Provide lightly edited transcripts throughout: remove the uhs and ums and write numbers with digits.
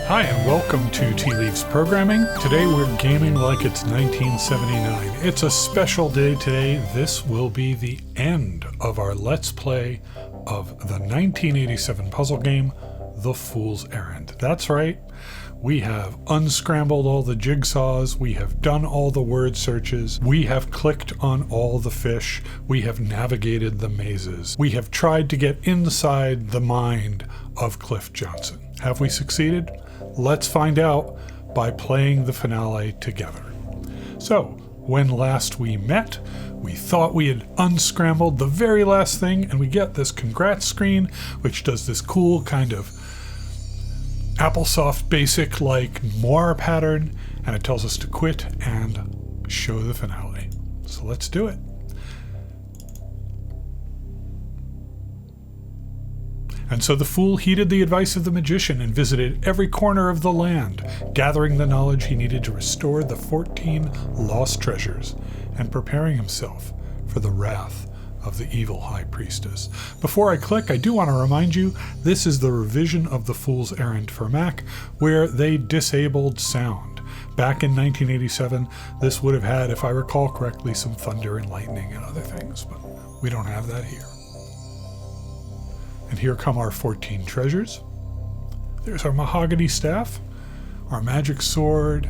Hi, and welcome to Tea Leaves Programming. Today we're gaming like it's 1979. It's a special day today. This will be the end of our Let's Play of the 1987 puzzle game, The Fool's Errand. That's right. We have unscrambled all the jigsaws, we have done all the word searches, we have clicked on all the fish, we have navigated the mazes, we have tried to get inside the mind of Cliff Johnson. Have we succeeded? Let's find out by playing the finale together. So, when last we met, we thought we had unscrambled the very last thing, and we get this congrats screen, which does this cool kind of Applesoft basic like Moir pattern, and it tells us to quit and show the finale. So let's do it. And so the fool heeded the advice of the magician and visited every corner of the land, gathering the knowledge he needed to restore the 14 lost treasures and preparing himself for the wrath of the evil high priestess. Before I click, I do want to remind you, this is the revision of The Fool's Errand for Mac, where they disabled sound. Back in 1987, this would have had, if I recall correctly, some thunder and lightning and other things, but we don't have that here. And here come our 14 treasures. There's our mahogany staff, our magic sword,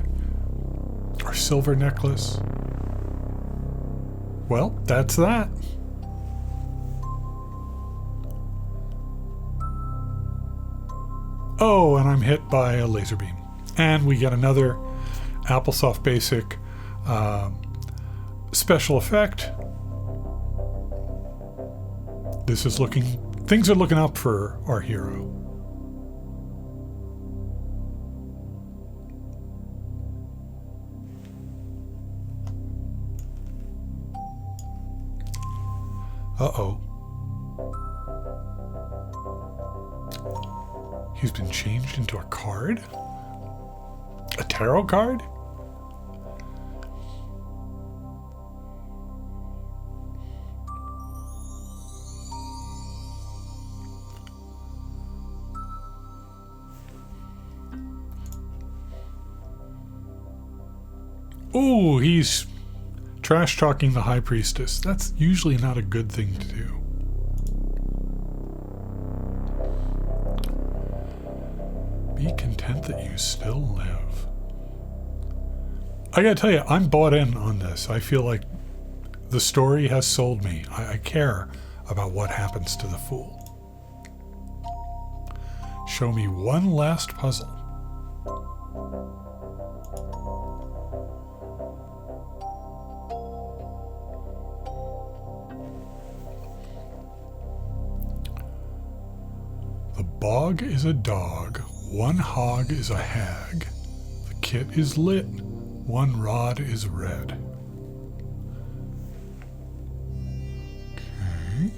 our silver necklace. Well, that's that. Oh, and I'm hit by a laser beam. And we get another Applesoft Basic special effect. Things are looking up for our hero. Uh-oh. He's been changed into a card? A tarot card? Ooh, he's trash-talking the High Priestess. That's usually not a good thing to do. Be content that you still live. I gotta tell you, I'm bought in on this. I feel like the story has sold me. I care about what happens to the fool. Show me one last puzzle. The bog is a dog. One hog is a hag. The kit is lit. One rod is red. Okay.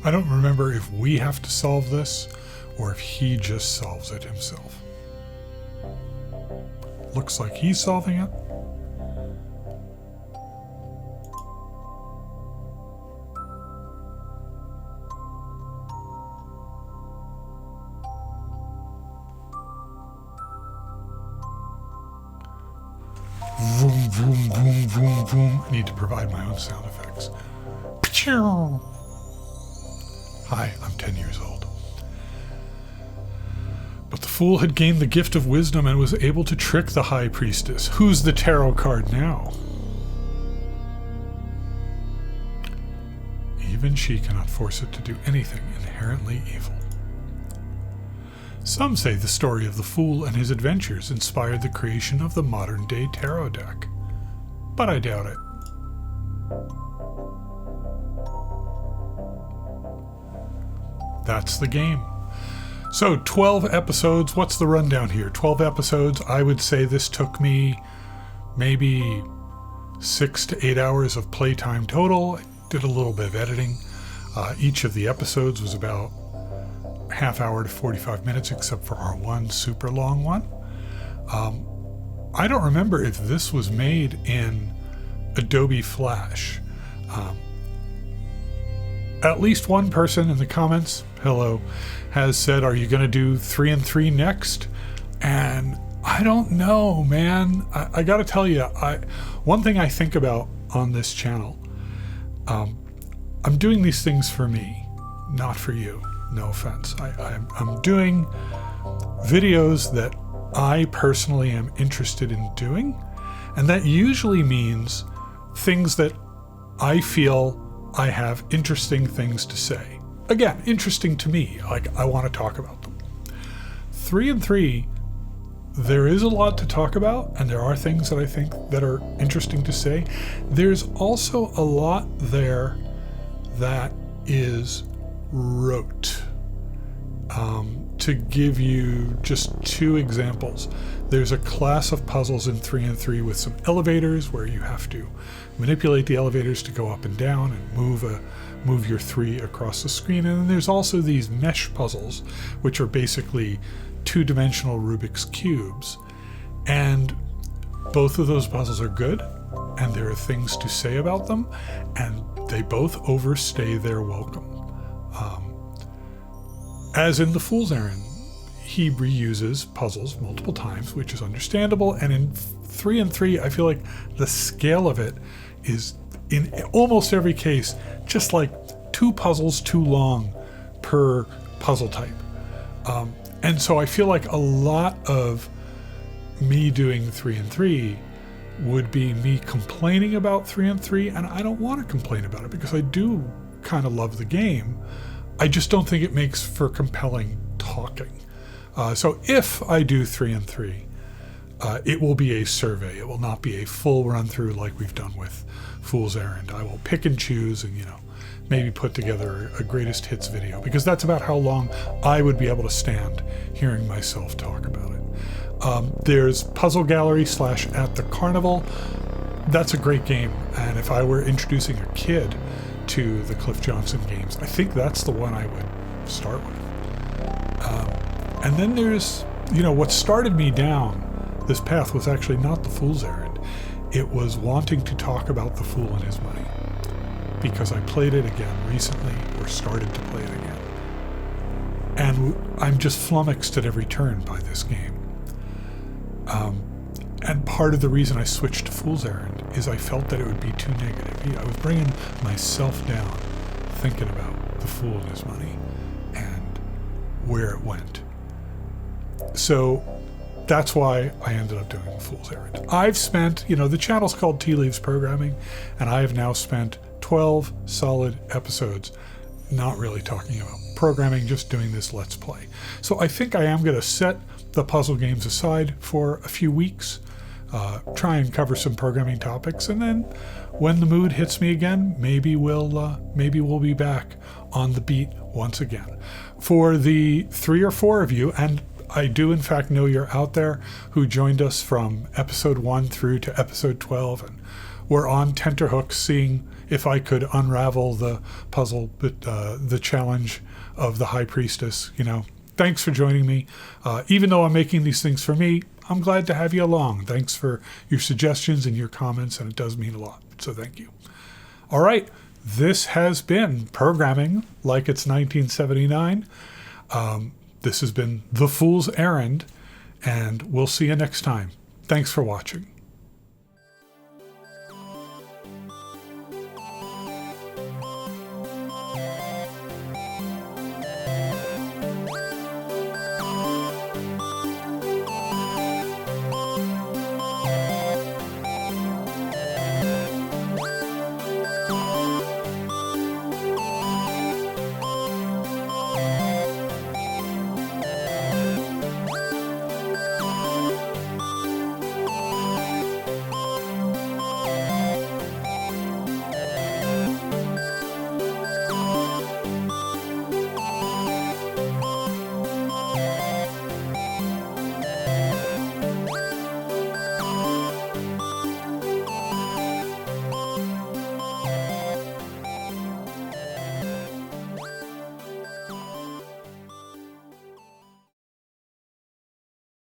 I don't remember if we have to solve this or if he just solves it himself. Looks like he's solving it. Vroom, vroom, vroom, vroom, vroom. I need to provide my own sound effects. Hi, I'm 10 years old. But the fool had gained the gift of wisdom and was able to trick the High Priestess. Who's the tarot card now? Even she cannot force it to do anything inherently evil. Some say the story of the fool and his adventures inspired the creation of the modern-day tarot deck, but I doubt it. That's the game. So 12 episodes. What's the rundown here? 12 episodes. I would say this took me maybe 6 to 8 hours of playtime total. I did a little bit of editing. Each of the episodes was about half hour to 45 minutes, except for our one super long one. I don't remember if this was made in Adobe Flash. At least one person in the comments, hello, has said, are you going to do 3 and 3 next? And I don't know, man. I got to tell you, one thing I think about on this channel, I'm doing these things for me, not for you. No offense. I'm doing videos that I personally am interested in doing, and that usually means things that I feel I have interesting things to say. Again, interesting to me, like I want to talk about them. 3 and 3, there is a lot to talk about, and there are things that I think that are interesting to say. There's also a lot there that is rote. To give you just 2 examples, there's a class of puzzles in 3 and 3 with some elevators where you have to manipulate the elevators to go up and down and move your 3 across the screen. And then there's also these mesh puzzles, which are basically 2-dimensional Rubik's cubes. And both of those puzzles are good, and there are things to say about them, and they both overstay their welcome. As in The Fool's Errand, he reuses puzzles multiple times, which is understandable. And in 3 and 3, I feel like the scale of it is, in almost every case, just like 2 puzzles too long per puzzle type. And so I feel like a lot of me doing 3 and 3 would be me complaining about 3 and 3, and I don't want to complain about it because I do kind of love the game. I just don't think it makes for compelling talking. So if I do 3 and 3, it will be a survey. It will not be a full run through like we've done with Fool's Errand. I will pick and choose and, maybe put together a greatest hits video, because that's about how long I would be able to stand hearing myself talk about it. There's Puzzle Gallery / At the Carnival. That's a great game. And if I were introducing a kid to the Cliff Johnson games, I think that's the one I would start with. And then there's, what started me down this path was actually not The Fool's Errand. It was wanting to talk about The Fool and His Money, because I played it again recently, or started to play it again. And I'm just flummoxed at every turn by this game. And part of the reason I switched to Fool's Errand is I felt that it would be too negative. I was bringing myself down thinking about The Fool and His Money and where it went. So that's why I ended up doing Fool's Errand. I've spent, the channel's called Tea Leaves Programming, and I have now spent 12 solid episodes not really talking about programming, just doing this Let's Play. So I think I am going to set the puzzle games aside for a few weeks, try and cover some programming topics, and then when the mood hits me again, maybe we'll be back on the beat once again. For the 3 or 4 of you, and I do in fact know you're out there, who joined us from episode 1 through to episode 12, and were on tenterhooks seeing if I could unravel the puzzle, but the challenge of the High Priestess. Thanks for joining me. Even though I'm making these things for me, I'm glad to have you along. Thanks for your suggestions and your comments, and it does mean a lot. So thank you. All right, this has been Programming Like It's 1979. This has been The Fool's Errand, and we'll see you next time. Thanks for watching.